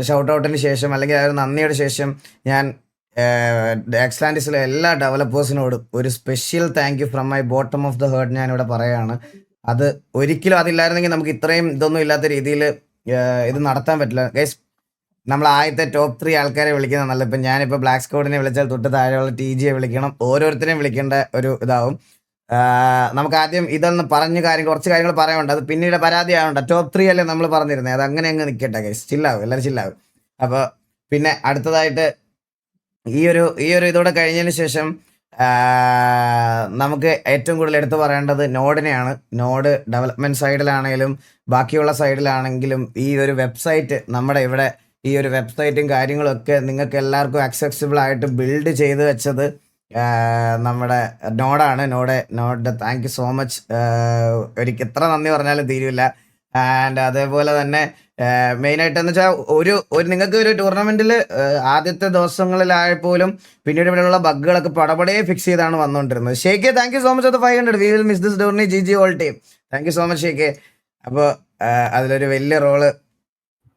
ഷൗട്ട് ഔട്ടിന് ശേഷം അല്ലെങ്കിൽ ആ ഒരു നന്ദിയുടെ ശേഷം ഞാൻ എക്സലാൻഡിസിലെ എല്ലാ ഡെവലപ്പേഴ്സിനോടും ഒരു special thank you from my bottom of the heart ഞാനിവിടെ പറയുകയാണ്. അത് ഒരിക്കലും അതില്ലായിരുന്നെങ്കിൽ നമുക്ക് ഇത്രയും ഇതൊന്നും ഇല്ലാത്ത രീതിയിൽ ഇത് നടത്താൻ പറ്റില്ല ഗൈസ്. നമ്മൾ ആദ്യത്തെ ടോപ്പ് 3 ആൾക്കാരെ വിളിക്കുന്നത് നല്ല. ഇപ്പം ഞാനിപ്പോൾ ബ്ലാക്ക് സ്കോഡിനെ വിളിച്ചാൽ തൊട്ട് താഴെയുള്ള TGയെ വിളിക്കണം. ഓരോരുത്തരെയും വിളിക്കേണ്ട ഒരു ഇതാവും. നമുക്ക് ആദ്യം ഇതൊന്ന് കുറച്ച് കാര്യങ്ങൾ പറയാനുണ്ട്. അത് പിന്നീട് പരാതി ആവണ്ട. ടോപ്പ് 3 അല്ലേ നമ്മൾ പറഞ്ഞിരുന്നത്, അത് അങ്ങനെ അങ്ങ് നിൽക്കട്ടെ ഗൈസ്. ചില്ലാവും, എല്ലാവരും ചില്ലാവും. അപ്പോൾ പിന്നെ അടുത്തതായിട്ട് ഈ ഒരു ഇതോടെ കഴിഞ്ഞതിന് ശേഷം നമുക്ക് ഏറ്റവും കൂടുതൽ എടുത്തു പറയേണ്ടത് നോഡിനെയാണ്. നോഡ് ഡെവലപ്മെന്റ് സൈഡിലാണെങ്കിലും ബാക്കിയുള്ള സൈഡിലാണെങ്കിലും ഈ ഒരു വെബ്സൈറ്റ് നമ്മുടെ ഇവിടെ ഈ ഒരു വെബ്സൈറ്റും കാര്യങ്ങളൊക്കെ നിങ്ങൾക്ക് എല്ലാവർക്കും ആക്സസിബിൾ ആയിട്ട് ബിൽഡ് ചെയ്ത് വെച്ചത് നമ്മുടെ നോഡാണ്. Node thank you so much. ഒരിക്കൽ എത്ര നന്ദി പറഞ്ഞാലും തീരില്ല. ആൻഡ് അതേപോലെ തന്നെ മെയിനായിട്ട് എന്ന് വെച്ചാൽ ഒരു നിങ്ങൾക്ക് ഒരു ടൂർണമെന്റിൽ ആദ്യത്തെ ദിവസങ്ങളിലായപ്പോലും പിന്നീട് ഇവിടെയുള്ള ബഗ്ഗുകളൊക്കെ പടപടയെ ഫിക്സ് ചെയ്താണ് വന്നുകൊണ്ടിരുന്നത്. ഷേഖെ thank you so much. 500 we will miss this tourney. GG all team. Thank you so much ഷേഖെ. അപ്പോൾ അതിലൊരു വലിയ റോള്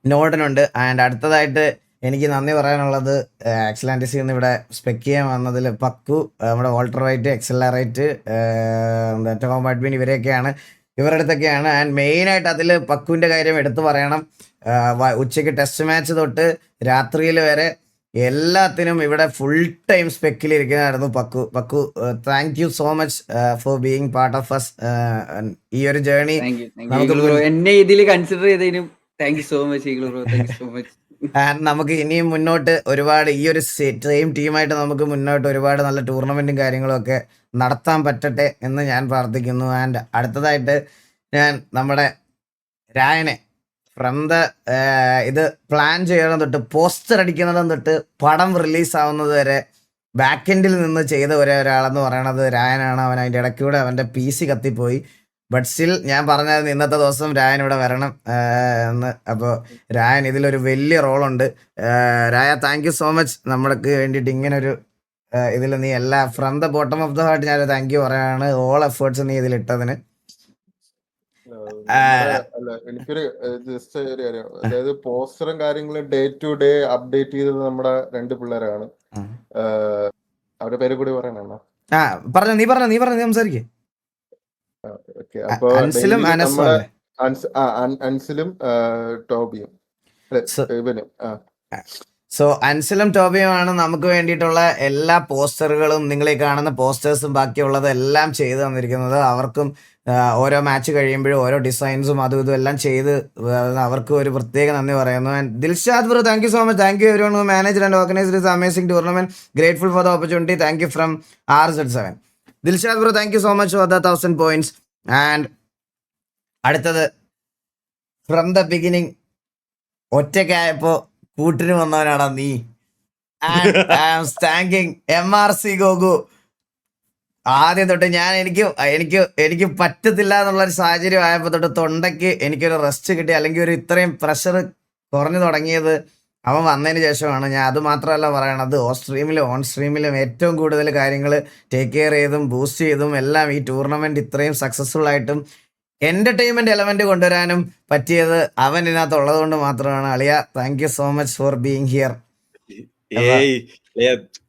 നോഡിനുണ്ട്. ആൻഡ് അടുത്തതായിട്ട് എനിക്ക് നന്ദി പറയാനുള്ളത് എക്സലാൻഡിസിൽ നിന്ന് ഇവിടെ സ്പെക്ക് ചെയ്യാൻ വന്നതിൽ പക്കു, നമ്മുടെ വോൾട്ടർ വൈറ്റ്, എക്സലറേറ്റ്, ടോം അഡ്മിൻ ഇവരുടെ അടുത്തൊക്കെയാണ്. ആൻഡ് മെയിനായിട്ട് അതിൽ പക്കുവിൻ്റെ കാര്യം എടുത്തു പറയണം. ഉച്ചയ്ക്ക് ടെസ്റ്റ് മാച്ച് തൊട്ട് രാത്രിയിൽ വരെ എല്ലാത്തിനും ഇവിടെ ഫുൾ ടൈം സ്പെക്കിലിരിക്കുന്നതായിരുന്നു പക്കു. Thank you so much for being part of us. ഈ ഒരു ജേർണി എന്നെ ഇതിൽ കൺസിഡർ ചെയ്തതിനും thank you so much bro. Thank you so much. നമുക്ക് ഇനിയും മുന്നോട്ട് ഒരുപാട് ഈ ഒരു സെയിം ടീമായിട്ട് നമുക്ക് മുന്നോട്ട് ഒരുപാട് നല്ല ടൂർണമെന്റും കാര്യങ്ങളും ഒക്കെ നടത്താൻ പറ്റട്ടെ എന്ന് ഞാൻ പ്രാർത്ഥിക്കുന്നു. ആൻഡ് അടുത്തതായിട്ട് ഞാൻ നമ്മുടെ രായനെ ഫ്രം ദ ഇത് പ്ലാൻ ചെയ്യണം തൊട്ട് പോസ്റ്റർ അടിക്കുന്നതും തൊട്ട് പടം റിലീസ് ആവുന്നത് വരെ ബാക്ക് എൻഡിൽ നിന്ന് ചെയ്ത ഒരാളെന്ന് പറയണത് രായനാണ്. അവൻ അതിൻ്റെ ഇടയ്ക്കൂടെ അവൻ്റെ PC കത്തിപ്പോയി. ബട്ട് സ്റ്റിൽ ഞാൻ പറഞ്ഞായിരുന്നു ഇന്നത്തെ ദിവസം രായൻ ഇവിടെ വരണം എന്ന്. അപ്പോൾ രായൻ ഇതിലൊരു വലിയ റോളുണ്ട്. രായ താങ്ക് യു സോ മച്ച്. നമ്മൾക്ക് വേണ്ടിയിട്ട് ഇങ്ങനൊരു ഇതിൽ നീ എല്ലാ from the bottom of the heart ഞാൻ താങ്ക് യു പറയാണ്. ഓൾ എഫേർട്സ് നീ ഇതിലിട്ടതിന്. അല്ല എനിക്കൊരു ജസ്റ്റ് ഒരു കാര്യം, അതായത് പോസ്റ്ററും കാര്യങ്ങളും ഡേ ടു ഡേ അപ്ഡേറ്റ് ചെയ്തത് നമ്മുടെ 2 പിള്ളേരാണ്. അവരുടെ പേര് കൂടി പറയണോ? നീ പറഞ്ഞു സംസാരിക്കേ. അപ്പൊ അൻസിലും അൻസിലും ടോബിയും ഇവനും. സോ അൻസിലും ടോബിയുമാണ് നമുക്ക് വേണ്ടിയിട്ടുള്ള എല്ലാ പോസ്റ്ററുകളും, നിങ്ങൾ ഈ കാണുന്ന പോസ്റ്റേഴ്സും ബാക്കിയുള്ളത് എല്ലാം ചെയ്തു തന്നിരിക്കുന്നത്. അവർക്കും ഓരോ മാച്ച് കഴിയുമ്പോഴും ഓരോ ഡിസൈൻസും അതും ഇതും എല്ലാം ചെയ്ത് അവർക്ക് ഒരു പ്രത്യേക നന്ദി പറയുന്നു. And Dilshad bro thank you so much. Thank you everyone who managed and organised this amazing tournament. Grateful for the opportunity. Thank you from RZ7. Dilshad bro thank you so much for the 1000 points. And അടുത്തത് from the beginning ഒറ്റയ്ക്കായപ്പോ കൂട്ടിന് വന്നവനാടാ നീ. And I am thanking MRC ഗോഗു. ആദ്യം തൊട്ട് എനിക്ക് പറ്റത്തില്ല എന്നുള്ളൊരു സാഹചര്യം ആയപ്പോൾ തൊട്ട് തൊണ്ടയ്ക്ക് എനിക്കൊരു റെസ്റ്റ് കിട്ടി, അല്ലെങ്കിൽ ഒരു ഇത്രയും പ്രഷർ കുറഞ്ഞു തുടങ്ങിയത് അവൻ വന്നതിന് ശേഷമാണ്. ഞാൻ അത് മാത്രമല്ല പറയണത്, ഓൺ സ്ട്രീമിലും ഏറ്റവും കൂടുതൽ കാര്യങ്ങൾ ടേക്ക് കെയർ ചെയ്തും ബൂസ്റ്റ് ചെയ്തും എല്ലാം ഈ ടൂർണമെന്റ് ഇത്രയും സക്സസ്ഫുൾ ആയിട്ടും എന്റർടൈൻമെന്റ് എലമെന്റ് കൊണ്ടുവരാനും പറ്റിയത് അവൻ ഇതിനകത്ത് ഉള്ളത് കൊണ്ട് മാത്രമാണ്. അളിയ thank you so much for being here. ഏയ് ഏ,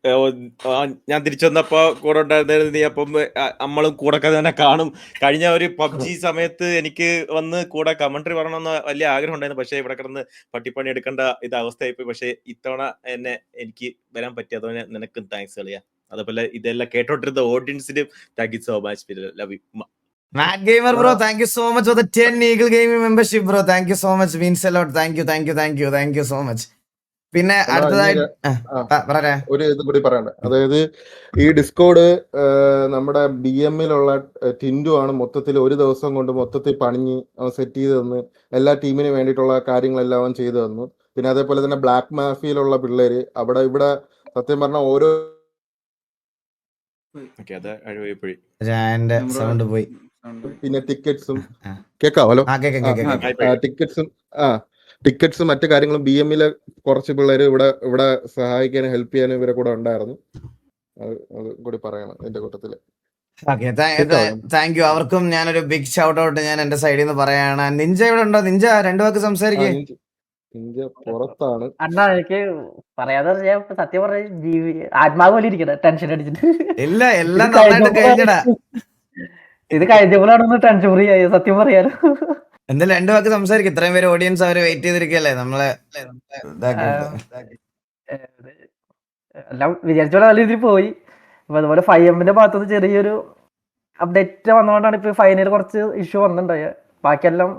ഓ, ആ, ഞാൻ തിരിച്ചു വന്നപ്പോ കൂടെ ഉണ്ടായിരുന്നായിരുന്നു നീ. അപ്പം നമ്മളും കൂടെ തന്നെ കാണും. കഴിഞ്ഞ ഒരു പബ്ജി സമയത്ത് എനിക്ക് വന്ന് കൂടെ കമന്ററി പറയണമെന്ന് വലിയ ആഗ്രഹം ഉണ്ടായിരുന്നു. പക്ഷെ ഇവിടെ കിടന്ന് പട്ടിപ്പണി എടുക്കേണ്ട ഇത് അവസ്ഥയായിപ്പോയി. പക്ഷെ ഇത്തവണ എന്നെ എനിക്ക് വരാൻ പറ്റി. അതുപോലെ നിനക്കും താങ്ക്സ് കളിയാ. അതുപോലെ ഇതെല്ലാം കേട്ടോണ്ടിരുന്ന ഓഡിയൻസിനും thank you so much. Love you. Matt Gamer bro, thank you so much for the 10 Eagle Gaming membership bro. Thank you so much, means a lot. Thank you so much. പിന്നെ അടുത്തതായിട്ട് പറയാ ഒരു ഇത് കൂടി പറയണ്ട. അതായത് ഈ ഡിസ്കോഡ് നമ്മുടെ BM-ലുള്ള ടിൻഡു ആണ് മൊത്തത്തിൽ ഒരു ദിവസം കൊണ്ട് മൊത്തത്തിൽ പണിഞ്ഞ് സെറ്റ് ചെയ്ത് തന്ന് എല്ലാ ടീമിന് വേണ്ടിയിട്ടുള്ള കാര്യങ്ങളെല്ലാം അവൻ ചെയ്തു തന്നു. പിന്നെ അതേപോലെ തന്നെ ബ്ലാക്ക് മാഫിയിലുള്ള പിള്ളേര് ഇവിടെ സത്യം പറഞ്ഞ ഓരോ അത് അഴിവപ്പോയി സൗണ്ട് പോയി. പിന്നെ ടിക്കറ്റ്സും കേക്കാവല്ലോ, ടിക്കറ്റ്സും മറ്റു കാര്യങ്ങളും BM-ലെ കുറച്ച് പിള്ളേര് ഇവിടെ സഹായിക്കാനും ഹെൽപ്പ് ചെയ്യാനും ഇവരെ കൂടെ ഉണ്ടായിരുന്നു. അത് കൂടി പറയണം എന്റെ കൂട്ടത്തില്. Thank you. അവർക്കും ഞാനൊരു ബിഗ് ഷൗട്ട് ഔട്ട് ഞാൻ എന്റെ സൈഡിൽ നിന്ന് പറയാണ്. നിഞ്ച ഇവിടെ ഉണ്ടോ? നിഞ്ച രണ്ടു വാക്ക് സംസാരിക്കേ. ഇന്ത്യ പുറത്താണ്. അണ്ണാ എനിക്ക് പറയാതെ സത്യം പറഞ്ഞ ആത്മാവ് പോലെ ഇരിക്കണ ടെൻഷൻ അടിച്ചിട്ട്. ഇല്ല, എല്ലാം നന്നായിട്ട് കഴിഞ്ഞടാ. ഇത് കഴിഞ്ഞപ്പോഴാണ് ടെൻഷൻ ഫ്രീ ആയി സത്യം പറയാലോ. എന്തായാലും രണ്ടു വാക്ക് സംസാരിക്കും. ഇത്രയും പേര് ഓഡിയൻസ് അവര് വെയിറ്റ് ചെയ്തിരിക്കല്ലേ നമ്മളെ. എല്ലാം വിചാരിച്ച പോലെ നല്ല രീതിയിൽ പോയി. അപ്പൊ അതുപോലെ 5M-ന്റെ ഭാഗത്തുനിന്ന് ചെറിയൊരു അപ്ഡേറ്റ് വന്നുകൊണ്ടാണ് ഇപ്പൊ ഫൈനൽ കുറച്ച് ഇഷ്യൂ വന്നിട്ടുണ്ടായ. ബാക്കിയെല്ലാം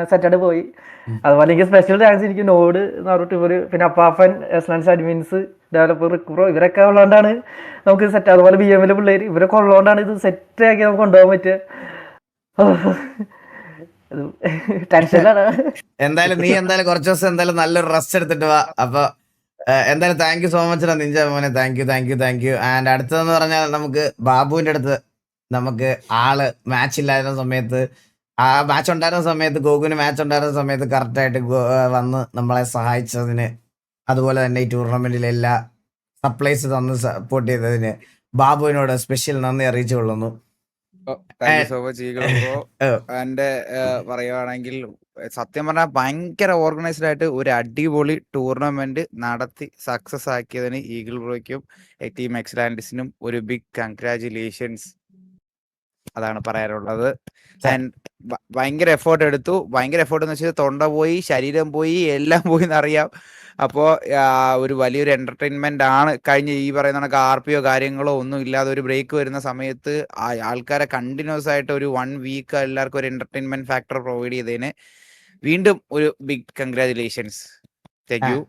സെറ്റായിട്ട് പോയി. അതുപോലെ എനിക്ക് സ്പെഷ്യൽ താങ്ക്സ് എനിക്ക് നോഡ് എന്ന് പറഞ്ഞിട്ട് ഇവര്, പിന്നെ അപ്പാഫൻ, എസ്ലാൻസ് അഡ്മിൻസ്, ഡെവലപ്പർ റിക്രോ ഇവരൊക്കെ ഉള്ളതുകൊണ്ടാണ് നമുക്ക് സെറ്റ്. അതുപോലെ BM-ലെ പിള്ളേര് ഇവരൊക്കെ ഉള്ളതുകൊണ്ടാണ് ഇത് സെറ്റ് ആക്കി നമുക്ക് കൊണ്ടുപോകാൻ പറ്റുക. ടെൻഷനാണ്. എന്തായാലും നീ കുറച്ച് ദിവസം എന്തായാലും നല്ലൊരു റെസ്റ്റ് എടുത്തിട്ട് വാ. അപ്പൊ എന്തായാലും thank you so much ninja മോനെ. Thank you. ആൻഡ് അടുത്തതെന്ന് പറഞ്ഞാൽ നമുക്ക് ബാബുവിന്റെ അടുത്ത് നമുക്ക് ആള് മാച്ച് ഇല്ലായിരുന്ന സമയത്ത്, ആ മാച്ച് ഉണ്ടായിരുന്ന സമയത്ത്, ഗോകുവിന് മാച്ച് ഉണ്ടായിരുന്ന സമയത്ത് കറക്റ്റായിട്ട് വന്ന് നമ്മളെ സഹായിച്ചതിന്, അതുപോലെ തന്നെ ഈ ടൂർണമെന്റിലെ എല്ലാ സപ്ലൈസ് തന്ന് സപ്പോർട്ട് ചെയ്തതിന് ബാബുവിനോട് സ്പെഷ്യൽ നന്ദി അറിയിച്ചുകൊള്ളുന്നു. എന്റെ പറയുവാണെങ്കിൽ സത്യം പറഞ്ഞാൽ ഭയങ്കര ഓർഗനൈസ്ഡ് ആയിട്ട് ഒരു അടിപൊളി ടൂർണമെന്റ് നടത്തി സക്സസ് ആക്കിയതിന് ഈഗിൾ ബ്രോയ്ക്കും ടീം എക്സലാൻഡിസിനും ഒരു ബിഗ് കൺഗ്രാജുലേഷൻസ്. അതാണ് പറയാനുള്ളത്. ഭയങ്കര എഫേർട്ട് എടുത്തു. ഭയങ്കര എഫേർട്ട് എന്ന് വെച്ചാൽ തൊണ്ട പോയി, ശരീരം പോയി, എല്ലാം പോയി എന്നറിയാം. അപ്പോൾ ഒരു വലിയൊരു എന്റർടൈൻമെന്റ് ആണ്. കഴിഞ്ഞ ഈ പറയുന്ന കണക്ക് RPO കാര്യങ്ങളോ ഒന്നും ഇല്ലാതെ ഒരു ബ്രേക്ക് വരുന്ന സമയത്ത് ആൾക്കാരെ കണ്ടിന്യൂസ് ആയിട്ട് ഒരു 1 വീക്ക് എല്ലാവർക്കും ഒരു എന്റർടൈൻമെന്റ് ഫാക്ടർ പ്രൊവൈഡ് ചെയ്തതിന് വീണ്ടും ഒരു big congratulations. Thank you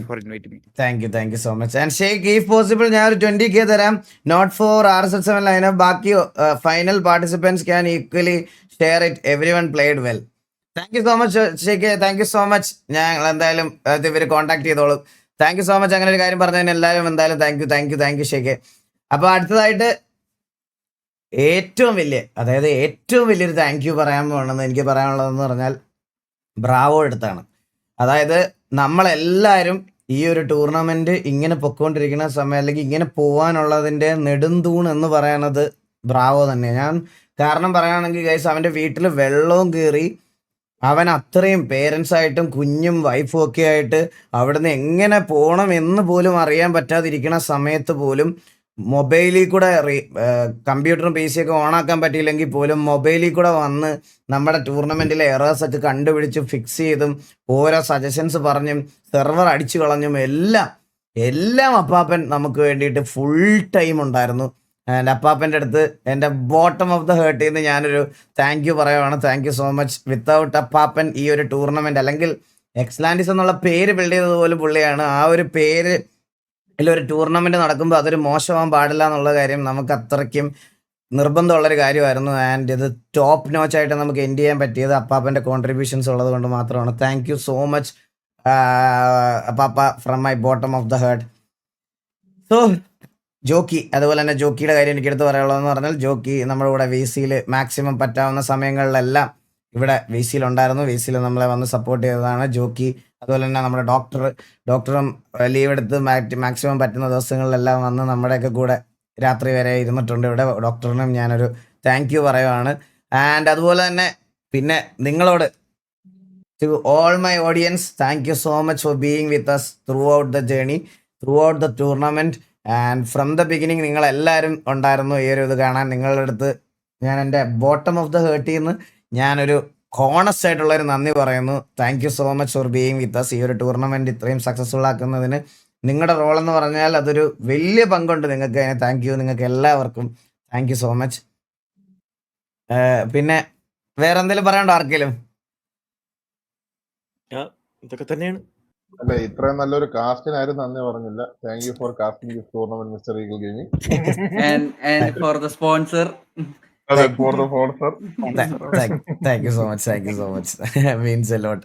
for inviting me. Thank you so much. And Sheikh if possible ഞാൻ ഒരു 20K തരാം, നോട്ട് ഫോർ RSL7 ലൈനപ്പ്. ബാക്കി final participants can equally share it. Everyone played well. Thank you so much Sheikh. Thank you so much. ഞങ്ങൾ എന്തായാലും ഇവര് contact ചെയ്തോളും. Thank you so much. അങ്ങനെ ഒരു കാര്യം പറഞ്ഞതിന് എല്ലാവരും എന്തായാലും താങ്ക് യു ഷേക്ക്. അപ്പൊ അടുത്തതായിട്ട് ഏറ്റവും വലിയൊരു താങ്ക് യു പറയാൻ പോകണമെന്ന് എനിക്ക് പറയാനുള്ളതെന്ന് പറഞ്ഞാൽ ബ്രാവോ അടുത്താണ്. അതായത് നമ്മളെല്ലാവരും ഈ ഒരു ടൂർണമെന്റ് ഇങ്ങനെ പൊക്കോണ്ടിരിക്കുന്ന സമയം, അല്ലെങ്കിൽ ഇങ്ങനെ പോവാനുള്ളതിന്റെ നെടുന്തൂൺ എന്ന് പറയണത് ബ്രാവോ തന്നെ. ഞാൻ കാരണം പറയുകയാണെങ്കിൽ ഗൈസ്, അവന്റെ വീട്ടിൽ വെള്ളവും കയറി, അവൻ അത്രയും പേരൻസ് ആയിട്ടും കുഞ്ഞും വൈഫും ഒക്കെ ആയിട്ട് അവിടുന്ന് എങ്ങനെ പോകണം എന്ന് പോലും അറിയാൻ പറ്റാതിരിക്കുന്ന സമയത്ത് പോലും മൊബൈലിൽ കൂടെ കമ്പ്യൂട്ടറും PC ഒക്കെ ഓണാക്കാൻ പറ്റിയില്ലെങ്കിൽ പോലും മൊബൈലിൽ കൂടെ വന്ന് നമ്മുടെ ടൂർണമെന്റിലെ എറേഴ്സ് ഒക്കെ കണ്ടുപിടിച്ച് ഫിക്സ് ചെയ്തും ഓരോ സജഷൻസ് പറഞ്ഞും സെർവർ അടിച്ചു കളഞ്ഞും എല്ലാം അപ്പാപ്പൻ നമുക്ക് വേണ്ടിയിട്ട് ഫുൾ ടൈം ഉണ്ടായിരുന്നു. ആൻഡ് അപ്പാപ്പൻ്റെ അടുത്ത് എൻ്റെ ബോട്ടം ഓഫ് ദ ഹേർട്ടിൽ നിന്ന് ഞാനൊരു താങ്ക് യു പറയുവാണ്. Thank you so much. Without അപ്പാപ്പൻ ഈ ഒരു ടൂർണമെന്റ്, അല്ലെങ്കിൽ എക്സ്ലാൻഡിസ് എന്നുള്ള പേര് ബിൽഡ് ചെയ്തത് പോലും പുള്ളിയാണ്. ആ ഒരു പേര് ഒരു ടൂർണമെന്റ് നടക്കുമ്പോൾ അതൊരു മോശമാകാൻ പാടില്ല എന്നുള്ള കാര്യം നമുക്ക് അത്രയ്ക്കും നിർബന്ധമുള്ളൊരു കാര്യമായിരുന്നു. ആൻഡ് ഇത് ടോപ്പ് നോച്ച് ആയിട്ട് നമുക്ക് എൻഡ് ചെയ്യാൻ പറ്റിയത് അപ്പാപ്പൻ്റെ കോൺട്രിബ്യൂഷൻസ് ഉള്ളത് കൊണ്ട് മാത്രമാണ്. താങ്ക് യു സോ മച്ച് അപ്പാപ്പ, from my bottom of the heart. So Jockey, അതുപോലെ തന്നെ ജോക്കിയുടെ കാര്യം എനിക്ക് എടുത്ത് പറയാനുള്ളതെന്ന് പറഞ്ഞാൽ, ജോക്കി നമ്മുടെ കൂടെ VC-യിൽ മാക്സിമം പറ്റാവുന്ന സമയങ്ങളിലെല്ലാം ഇവിടെ VC-യിൽ ഉണ്ടായിരുന്നു. VC-യിൽ നമ്മളെ വന്ന് സപ്പോർട്ട് ചെയ്തതാണ് ജോക്കി. അതുപോലെ തന്നെ നമ്മുടെ ഡോക്ടറും ലീവ് എടുത്ത് മാക്സിമം പറ്റുന്ന ദിവസങ്ങളിലെല്ലാം വന്ന് നമ്മുടെയൊക്കെ കൂടെ രാത്രി വരെ ഇരുന്നിട്ടുണ്ട്. ഇവിടെ ഡോക്ടറിനും ഞാനൊരു താങ്ക് യു പറയുവാണ്. ആൻഡ് അതുപോലെ തന്നെ പിന്നെ നിങ്ങളോട്, to all my audience, thank you so much for being with us throughout the journey. Throughout the tournament and from the beginning നിങ്ങൾ എല്ലാവരും ഉണ്ടായിരുന്നു ഈ ഒരു ഇത് കാണാൻ. നിങ്ങളുടെ അടുത്ത് ഞാൻ എൻ്റെ ബോട്ടം ഓഫ് ദ ഹേർട്ടിൽ നിന്ന് ഞാനൊരു ഹോണസ്റ്റ് ആയിട്ടുള്ള ഒരു നന്ദി പറയുന്നു. Thank you so much for being with us. ഈ ഒരു ടൂർണമെന്റ് ഇത്രയും സക്സസ്ഫുൾ ആക്കുന്നതിന് നിങ്ങളുടെ റോൾ എന്ന് പറഞ്ഞാൽ അതൊരു വലിയ പങ്കുണ്ട് നിങ്ങൾക്ക്. അതിന് താങ്ക് യു. നിങ്ങൾക്ക് എല്ലാവർക്കും താങ്ക് യു സോ മച്ച്. പിന്നെ വേറെ എന്തെങ്കിലും പറയാനുണ്ടോ ആർക്കെങ്കിലും? ഇതൊക്കെ തന്നെയാണ്. അല്ലെ, ഇത്രയും നല്ലൊരു കാസ്റ്റിനാരും നന്ദി പറഞ്ഞില്ല. Thank you four casting this tournament mister eagle gaming. and for the sponsor. അതെ, for the sponsor. Thank you so much. Thank you so much. Means a lot.